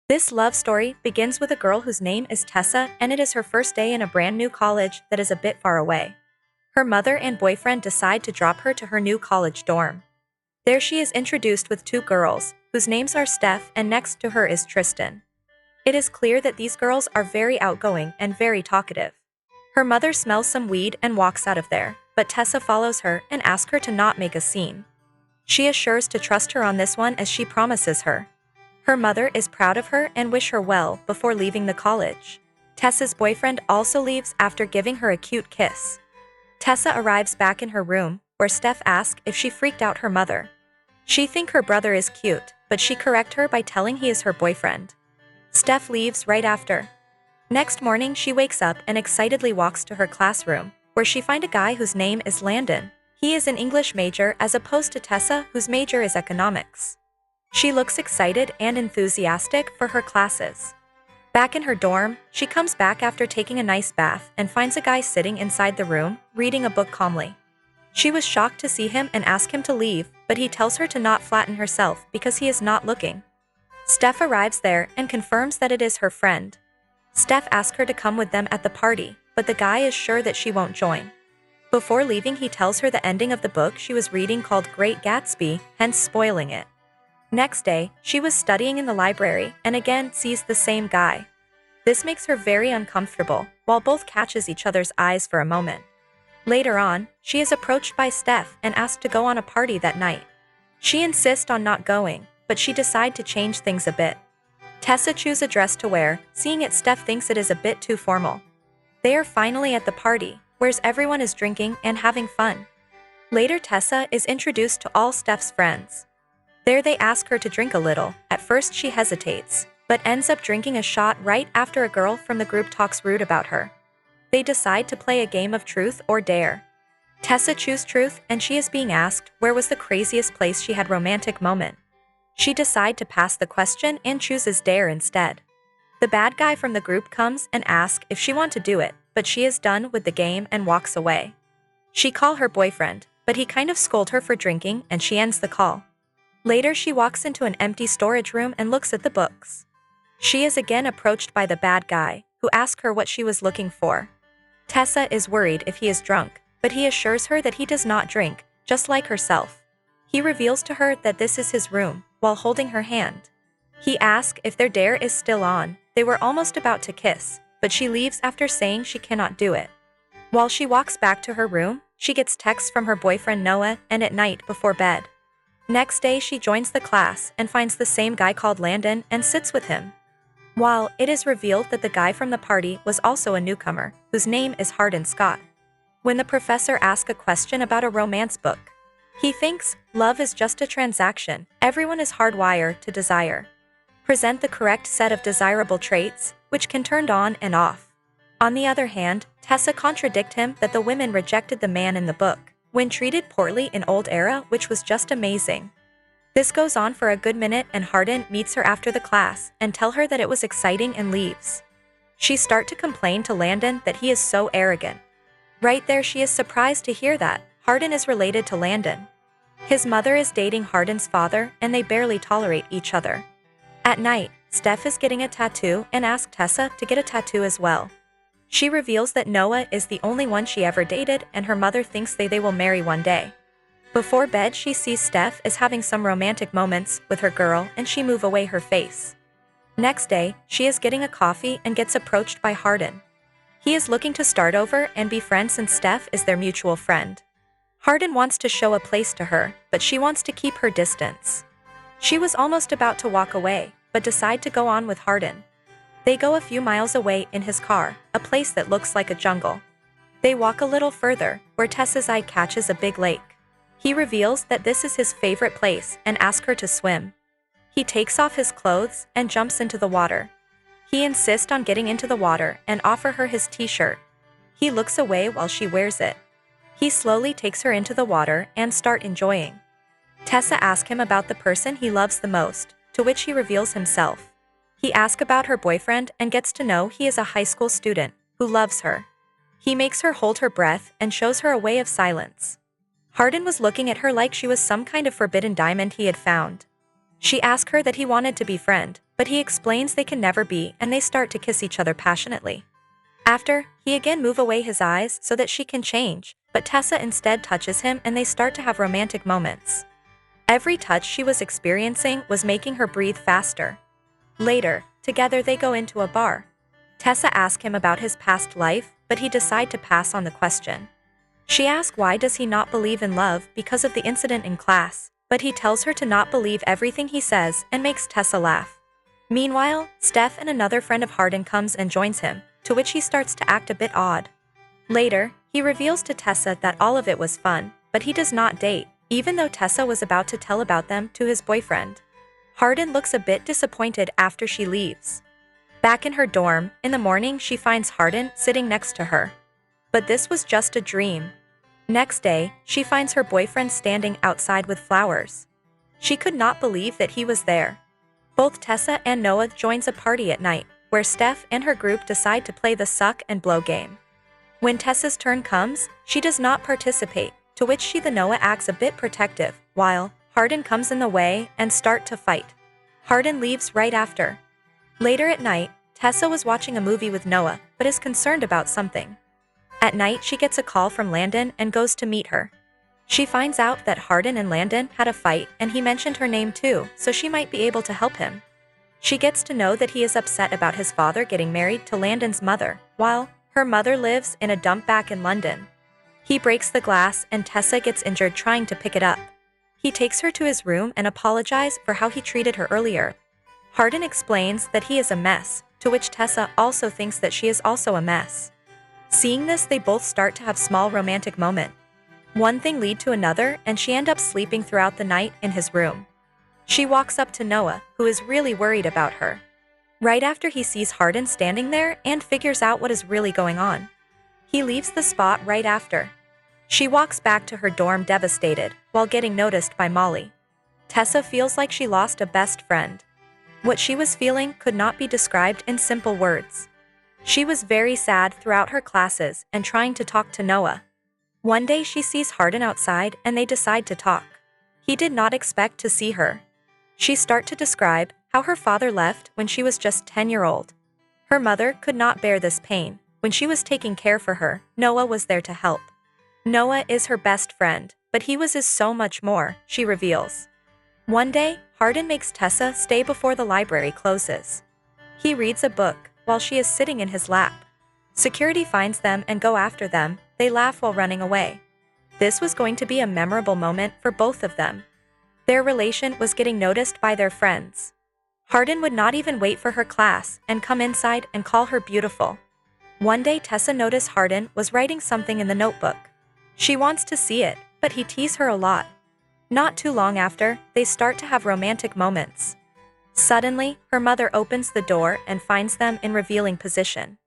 This love story begins with a girl whose name is Tessa, and it is her first day in a brand new college that is a bit far away. Her mother and boyfriend decide to drop her to her new college dorm. There she is introduced with two girls, whose names are Steph, and next to her is Tristan. It is clear that these girls are very outgoing and very talkative. Her mother smells some weed and walks out of there, but Tessa follows her and asks her to not make a scene. She assures to trust her on this one as she promises her. Her mother is proud of her and wish her well before leaving the college. Tessa's boyfriend also leaves after giving her a cute kiss. Tessa arrives back in her room, where Steph asks if she freaked out her mother. She thinks her brother is cute, but she corrects her by telling he is her boyfriend. Steph leaves right after. Next morning she wakes up and excitedly walks to her classroom, where she finds a guy whose name is Landon. He is an English major as opposed to Tessa, whose major is economics. She looks excited and enthusiastic for her classes. Back in her dorm, she comes back after taking a nice bath and finds a guy sitting inside the room, reading a book calmly. She was shocked to see him and asks him to leave, but he tells her to not flatten herself because he is not looking. Steph arrives there and confirms that it is her friend. Steph asks her to come with them at the party, but the guy is sure that she won't join. Before leaving, he tells her the ending of the book she was reading called Great Gatsby, hence spoiling it. Next day, she was studying in the library and again sees the same guy. This makes her very uncomfortable, while both catches each other's eyes for a moment. Later on, she is approached by Steph and asked to go on a party that night. She insists on not going, but she decides to change things a bit. Tessa chooses a dress to wear, seeing it Steph thinks it is a bit too formal. They are finally at the party, where everyone is drinking and having fun. Later Tessa is introduced to all Steph's friends. There they ask her to drink a little. At first she hesitates, but ends up drinking a shot right after a girl from the group talks rude about her. They decide to play a game of truth or dare. Tessa chooses truth and she is being asked where was the craziest place she had romantic moment. She decides to pass the question and chooses dare instead. The bad guy from the group comes and asks if she wants to do it, but she is done with the game and walks away. She calls her boyfriend, but he kind of scolds her for drinking and she ends the call. Later she walks into an empty storage room and looks at the books. She is again approached by the bad guy, who asks her what she was looking for. Tessa is worried if he is drunk, but he assures her that he does not drink, just like herself. He reveals to her that this is his room, while holding her hand. He asks if their dare is still on. They were almost about to kiss, but she leaves after saying she cannot do it. While she walks back to her room, she gets texts from her boyfriend Noah and at night before bed. Next day she joins the class and finds the same guy called Landon and sits with him. While it is revealed that the guy from the party was also a newcomer, whose name is Hardin Scott. When the professor asks a question about a romance book, he thinks love is just a transaction. Everyone is hardwired to desire. Present the correct set of desirable traits, which can turn on and off. On the other hand, Tessa contradicts him that the women rejected the man in the book when treated poorly in old era, which was just amazing. This goes on for a good minute and Hardin meets her after the class and tell her that it was exciting and leaves. She starts to complain to Landon that he is so arrogant. Right there she is surprised to hear that Hardin is related to Landon. His mother is dating Hardin's father and they barely tolerate each other. At night, Steph is getting a tattoo and asks Tessa to get a tattoo as well. She reveals that Noah is the only one she ever dated and her mother thinks they will marry one day. Before bed she sees Steph is having some romantic moments with her girl and she moves away her face. Next day, she is getting a coffee and gets approached by Hardin. He is looking to start over and be friends since Steph is their mutual friend. Hardin wants to show a place to her, but she wants to keep her distance. She was almost about to walk away, but decide to go on with Hardin. They go a few miles away in his car, a place that looks like a jungle. They walk a little further, where Tessa's eye catches a big lake. He reveals that this is his favorite place and asks her to swim. He takes off his clothes and jumps into the water. He insists on getting into the water and offers her his t-shirt. He looks away while she wears it. He slowly takes her into the water and start enjoying. Tessa asks him about the person he loves the most, to which he reveals himself. He asks about her boyfriend and gets to know he is a high school student who loves her. He makes her hold her breath and shows her a way of silence. Hardin was looking at her like she was some kind of forbidden diamond he had found. She asked her that he wanted to be friend, but he explains they can never be and they start to kiss each other passionately. After, he again move away his eyes so that she can change, but Tessa instead touches him and they start to have romantic moments. Every touch she was experiencing was making her breathe faster. Later, together they go into a bar. Tessa asks him about his past life, but he decides to pass on the question. She asks why does he not believe in love because of the incident in class, but he tells her to not believe everything he says and makes Tessa laugh. Meanwhile, Steph and another friend of Hardin comes and joins him, to which he starts to act a bit odd. Later, he reveals to Tessa that all of it was fun, but he does not date, even though Tessa was about to tell about them to his boyfriend. Hardin looks a bit disappointed after she leaves. Back in her dorm, in the morning she finds Hardin sitting next to her. But this was just a dream. Next day, she finds her boyfriend standing outside with flowers. She could not believe that he was there. Both Tessa and Noah joins a party at night, where Steph and her group decide to play the suck and blow game. When Tessa's turn comes, she does not participate, to which the Noah acts a bit protective, while Hardin comes in the way and start to fight. Hardin leaves right after. Later at night, Tessa was watching a movie with Noah, but is concerned about something. At night she gets a call from Landon and goes to meet her. She finds out that Hardin and Landon had a fight and he mentioned her name too, so she might be able to help him. She gets to know that he is upset about his father getting married to Landon's mother, while her mother lives in a dump back in London. He breaks the glass and Tessa gets injured trying to pick it up. He takes her to his room and apologizes for how he treated her earlier. Hardin explains that he is a mess, to which Tessa also thinks that she is also a mess. Seeing this, they both start to have small romantic moment. One thing lead to another and she ends up sleeping throughout the night in his room. She walks up to Noah, who is really worried about her. Right after he sees Hardin standing there and figures out what is really going on. He leaves the spot right after. She walks back to her dorm devastated, while getting noticed by Molly. Tessa feels like she lost a best friend. What she was feeling could not be described in simple words. She was very sad throughout her classes and trying to talk to Noah. One day she sees Hardin outside and they decide to talk. He did not expect to see her. She starts to describe how her father left when she was just 10-year-old. Her mother could not bear this pain. When she was taking care for her, Noah was there to help. Noah is her best friend, but he was so much more, she reveals. One day, Hardin makes Tessa stay before the library closes. He reads a book while she is sitting in his lap. Security finds them and go after them. They laugh while running away. This was going to be a memorable moment for both of them. Their relation was getting noticed by their friends. Hardin would not even wait for her class and come inside and call her beautiful. One day Tessa noticed Hardin was writing something in the notebook. She wants to see it, but he teases her a lot. Not too long after, they start to have romantic moments. Suddenly, her mother opens the door and finds them in revealing position.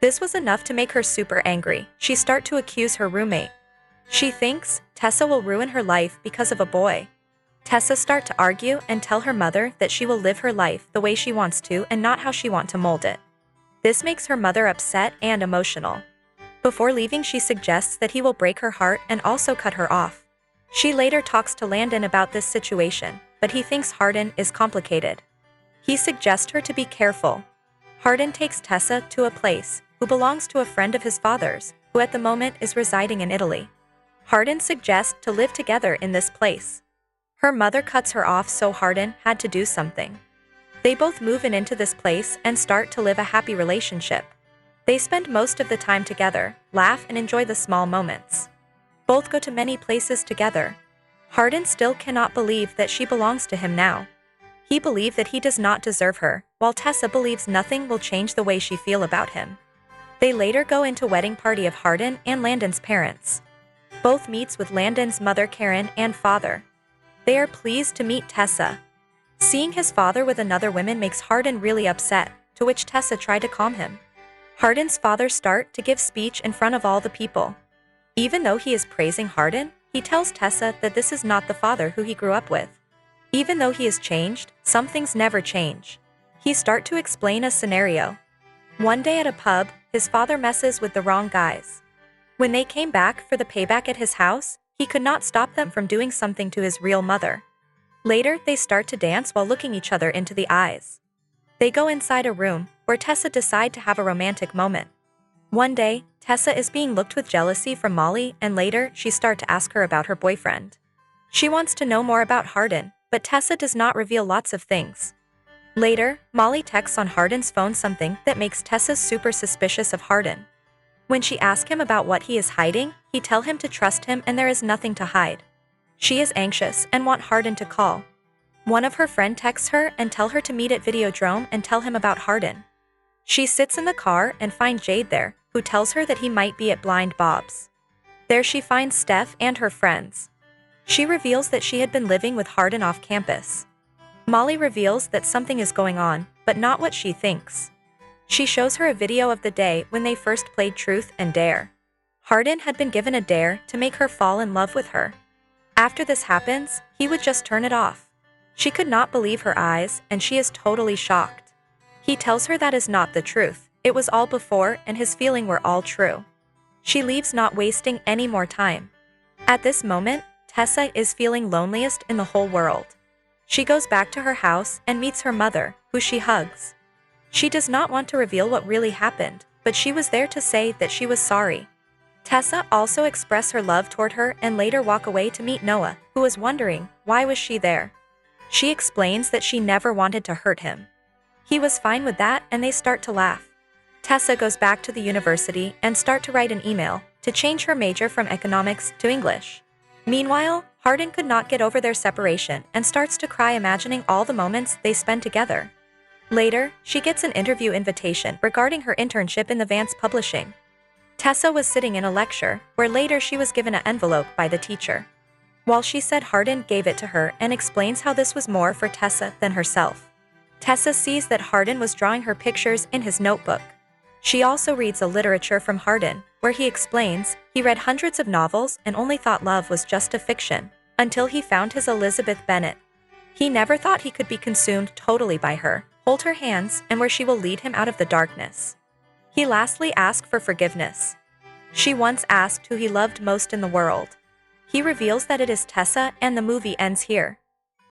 This was enough to make her super angry. She starts to accuse her roommate. She thinks Tessa will ruin her life because of a boy. Tessa starts to argue and tell her mother that she will live her life the way she wants to and not how she wants to mold it. This makes her mother upset and emotional. Before leaving, she suggests that he will break her heart and also cut her off. She later talks to Landon about this situation, but he thinks Hardin is complicated. He suggests her to be careful. Hardin takes Tessa to a place who belongs to a friend of his father's, who at the moment is residing in Italy. Hardin suggests to live together in this place. Her mother cuts her off, so Hardin had to do something. They both move into this place and start to live a happy relationship. They spend most of the time together, laugh and enjoy the small moments. Both go to many places together. Hardin still cannot believe that she belongs to him now. He believes that he does not deserve her, while Tessa believes nothing will change the way she feels about him. They later go into wedding party of Hardin and Landon's parents. Both meets with Landon's mother Karen and father. They are pleased to meet Tessa. Seeing his father with another woman makes Hardin really upset, to which Tessa tried to calm him. Hardin's father starts to give speech in front of all the people. Even though he is praising Hardin, he tells Tessa that this is not the father who he grew up with. Even though he has changed, some things never change. He starts to explain a scenario. One day at a pub, his father messes with the wrong guys. When they came back for the payback at his house, he could not stop them from doing something to his real mother. Later, they start to dance while looking each other into the eyes. They go inside a room, where Tessa decide to have a romantic moment. One day, Tessa is being looked with jealousy from Molly, and later, she start to ask her about her boyfriend. She wants to know more about Hardin, but Tessa does not reveal lots of things. Later, Molly texts on Hardin's phone something that makes Tessa super suspicious of Hardin. When she asks him about what he is hiding, he tell him to trust him and there is nothing to hide. She is anxious and want Hardin to call. One of her friend texts her and tell her to meet at Videodrome and tell him about Hardin. She sits in the car and finds Jade there, who tells her that he might be at Blind Bob's. There she finds Steph and her friends. She reveals that she had been living with Hardin off campus. Molly reveals that something is going on, but not what she thinks. She shows her a video of the day when they first played Truth and Dare. Hardin had been given a dare to make her fall in love with her. After this happens, he would just turn it off. She could not believe her eyes, and she is totally shocked. He tells her that is not the truth, it was all before and his feeling were all true. She leaves not wasting any more time. At this moment, Tessa is feeling loneliest in the whole world. She goes back to her house and meets her mother, who she hugs. She does not want to reveal what really happened, but she was there to say that she was sorry. Tessa also expressed her love toward her and later walk away to meet Noah, who was wondering, why was she there? She explains that she never wanted to hurt him. He was fine with that and they start to laugh. Tessa goes back to the university and start to write an email to change her major from economics to English. Meanwhile, Hardin could not get over their separation and starts to cry imagining all the moments they spend together. Later, she gets an interview invitation regarding her internship in the Vance Publishing. Tessa was sitting in a lecture, where later she was given an envelope by the teacher. While she said Hardin gave it to her and explains how this was more for Tessa than herself. Tessa sees that Hardin was drawing her pictures in his notebook. She also reads a literature from Hardin, where he explains he read hundreds of novels and only thought love was just a fiction, until he found his Elizabeth Bennet. He never thought he could be consumed totally by her, hold her hands, and where she will lead him out of the darkness. He lastly asked for forgiveness. She once asked who he loved most in the world. He reveals that it is Tessa and the movie ends here.